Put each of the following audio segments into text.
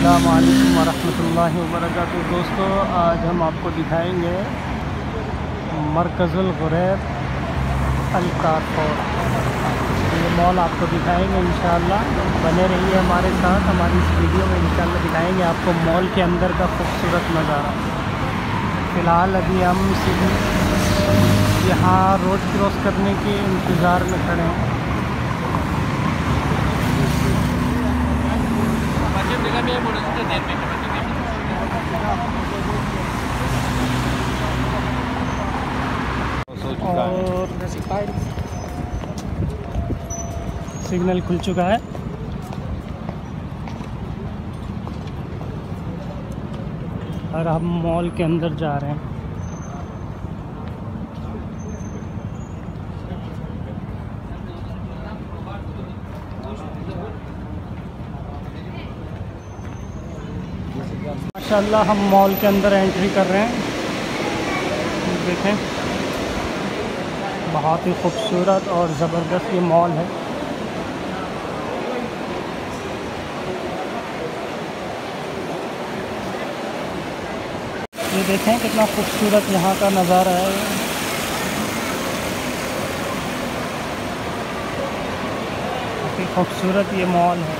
अस्सलामुअलैकुम वरहमतुल्लाहि वबरकातुहू। दोस्तों, आज हम आपको दिखाएंगे मरकज़ुल ग़ुरैब अल कारपोर्ट। ये मॉल आपको दिखाएंगे इंशाअल्लाह। बने रहिए हमारे साथ, हमारी इस वीडियो में इंशाअल्लाह दिखाएंगे आपको मॉल के अंदर का खूबसूरत नज़ारा। फ़िलहाल अभी हम यहाँ रोड क्रॉस करने के इंतज़ार में खड़े हैं। और सिग्नल खुल चुका है। और हम मॉल के अंदर जा रहे हैं। माशाअल्लाह हम मॉल के अंदर एंट्री कर रहे हैं। देखें, बहुत ही खूबसूरत और ज़बरदस्त ये मॉल है। ये देखें कितना खूबसूरत यहाँ का नज़ारा है। काफ़ी खूबसूरत ये मॉल है।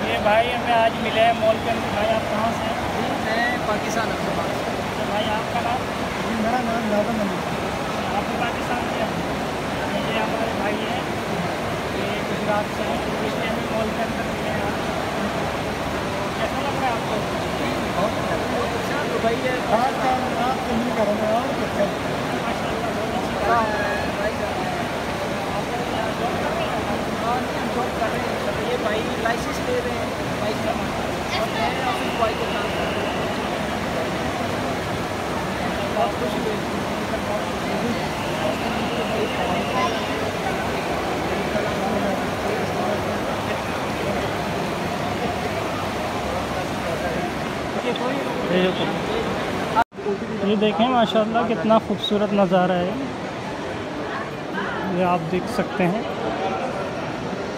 ये भाई हमें आज मिले हैं मॉल के अंदर। भाई आप कहाँ से हैं? मैं पाकिस्तान से। तो भाई आपका नाम? मेरा नाम नाज़म अली। आप भी पाकिस्तान से हैं? ये हमारे भाई हैं, ये गुजरात से हैं। इसलिए हमें मॉल के अंदर मिले हैं। कैसा लग रहा है आपको? बहुत अच्छा। तो भाई ये आप नहीं करेंगे और माशाल्लाह बहुत अच्छी बात है। जॉब कर रहे हैं। ये भाई लाइसेंस ले रहे हैं बाइक का, और मैं ऑफिस बॉय को काम कर रहा हूँ। बहुत खुशी हुई। ये देखें माशाल्लाह कितना खूबसूरत नज़ारा है। ये आप देख सकते हैं,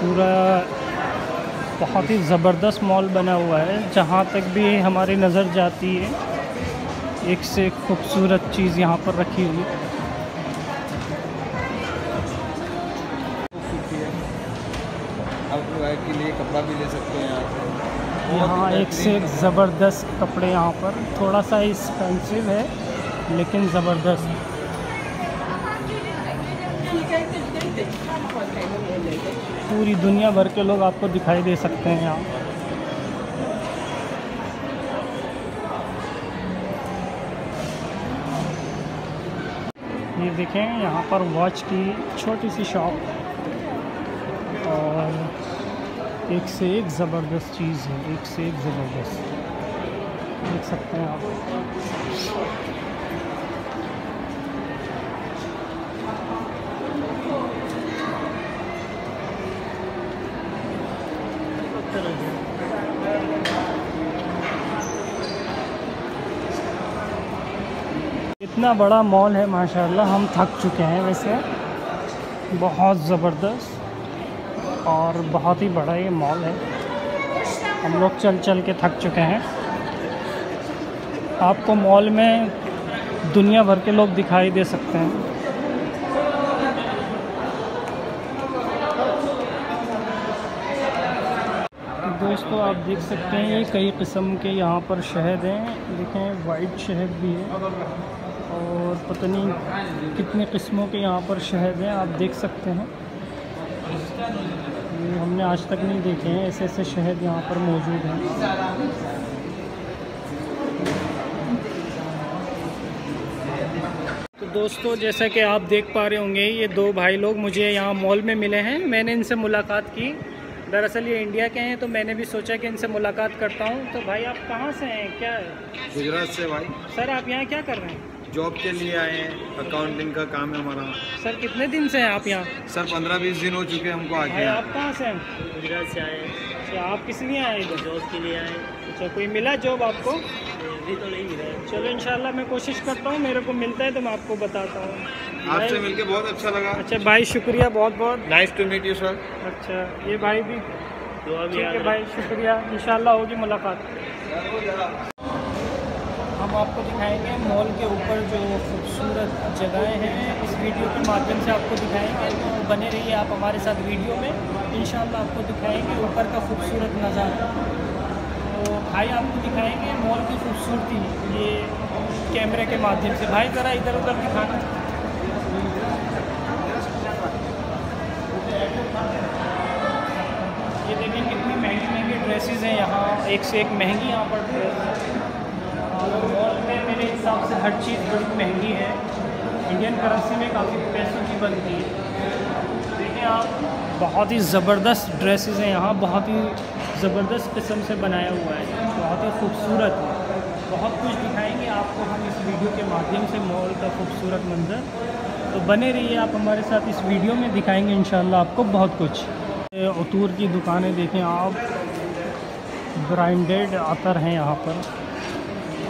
पूरा बहुत ही ज़बरदस्त मॉल बना हुआ है। जहाँ तक भी हमारी नज़र जाती है, एक से एक खूबसूरत चीज़ यहाँ पर रखी हुई है। आप के लिए कपड़ा भी ले सकते हैं यहाँ एक से एक ज़बरदस्त कपड़े यहाँ पर। थोड़ा सा एक्सपेंसिव है लेकिन ज़बरदस्त। पूरी दुनिया भर के लोग आपको दिखाई दे सकते हैं यहाँ। ये देखें, यहाँ पर वॉच की छोटी सी शॉप, और एक से एक ज़बरदस्त चीज़ है, एक से एक ज़बरदस्त। देख सकते हैं आप। इतना बड़ा मॉल है माशाल्लाह। हम थक चुके हैं वैसे, बहुत ज़बरदस्त और बहुत ही बड़ा ये मॉल है। हम लोग चल चल के थक चुके हैं। आपको मॉल में दुनिया भर के लोग दिखाई दे सकते हैं। दोस्तों, आप देख सकते हैं ये कई किस्म के यहाँ पर शहद हैं। देखें, वाइट शहद भी है और पता नहीं कितने किस्मों के यहाँ पर शहद हैं। आप देख सकते हैं, ये हमने आज तक नहीं देखे हैं ऐसे ऐसे शहद यहाँ पर मौजूद हैं। तो दोस्तों, जैसा कि आप देख पा रहे होंगे, ये दो भाई लोग मुझे यहाँ मॉल में मिले हैं। मैंने इनसे मुलाकात की। दरअसल ये इंडिया के हैं, तो मैंने भी सोचा कि इनसे मुलाकात करता हूँ। तो भाई आप कहाँ से हैं? क्या है? गुजरात से भाई। सर आप यहाँ क्या कर रहे हैं? जॉब के लिए आए हैं, अकाउंटिंग का काम है हमारा। सर कितने दिन से हैं आप यहाँ? सर 15-20 दिन हो चुके हैं हमको आके। भाई आप कहाँ से हैं? गुजरात से आए हैं। अच्छा, आप किस लिए आए इधर? जॉब के लिए आए। अच्छा, कोई मिला जॉब आपको? अभी तो नहीं मिला है। चलो इंशाल्लाह मैं कोशिश करता हूँ, मेरे को मिलता है तो मैं आपको बताता हूँ। आपसे मिलके बहुत अच्छा लगा। अच्छा भाई, शुक्रिया बहुत बहुत। Nice to meet you sir. अच्छा, ये भाई भी दुआ भी ठीक याद है भाई, शुक्रिया, इंशाल्लाह होगी मुलाकात। हम आपको दिखाएंगे मॉल के ऊपर जो खूबसूरत जगहें हैं, इस वीडियो के माध्यम से आपको दिखाएंगे, तो बने रहिए आप हमारे साथ वीडियो में। इंशाल्लाह आपको दिखाएंगे ऊपर का खूबसूरत नज़ारा। तो भाई आपको दिखाएंगे मॉल की खूबसूरती, ये कैमरे के माध्यम से। भाई ज़रा इधर उधर दिखाना। ये देखें कितनी महंगी महंगी ड्रेसेस हैं यहाँ, एक से एक महंगी यहाँ पर ड्रेस। और मॉल में मेरे हिसाब से हर चीज़ बड़ी महंगी है, इंडियन करेंसी में काफ़ी पैसों की बनती है। देखें आप, बहुत ही ज़बरदस्त ड्रेसेस हैं यहाँ, बहुत ही ज़बरदस्त किस्म से बनाया हुआ है, बहुत ही खूबसूरत है। बहुत कुछ दिखाएंगे आपको हम इस वीडियो के माध्यम से, मॉल का खूबसूरत मंजर। तो बने रहिए आप हमारे साथ, इस वीडियो में दिखाएंगे इंशाल्लाह आपको बहुत कुछ। उतूर की दुकानें देखें आप, ब्रांडेड अतर हैं यहाँ पर,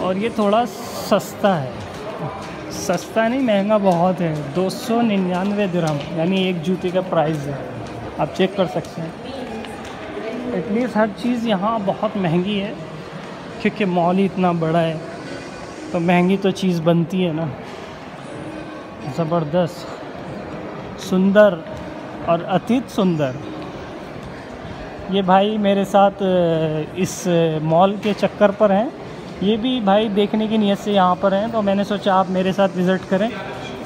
और ये थोड़ा सस्ता है, सस्ता नहीं महंगा बहुत है। 299 दिरहम यानी एक जूते का प्राइस है, आप चेक कर सकते हैं। एटलीस्ट हर चीज़ यहाँ बहुत महंगी है, क्योंकि मॉल ही इतना बड़ा है तो महंगी तो चीज़ बनती है ना। ज़बरदस्त, सुंदर और अतीत सुंदर। ये भाई मेरे साथ इस मॉल के चक्कर पर हैं, ये भी भाई देखने की नीयत से यहाँ पर हैं, तो मैंने सोचा आप मेरे साथ विज़िट करें,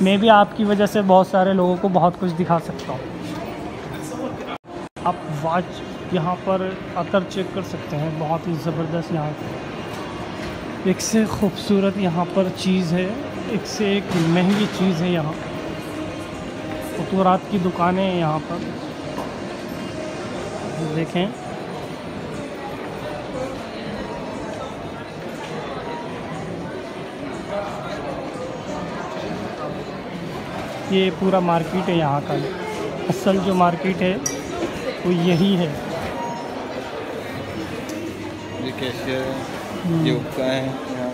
मैं भी आपकी वजह से बहुत सारे लोगों को बहुत कुछ दिखा सकता हूँ। आप वॉच यहाँ पर अतर चेक कर सकते हैं, बहुत ही ज़बरदस्त यहाँ पर, एक से खूबसूरत यहाँ पर चीज़ है, एक से एक महंगी चीज़ है यहाँ। फतूरात की दुकानें हैं यहाँ पर, देखें। ये पूरा मार्केट है यहाँ का, असल जो मार्केट है वो यही है। ये कैशियर है, ये हुक्का है यहाँ।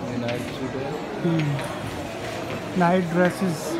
ये नाइट सूट है। Night dresses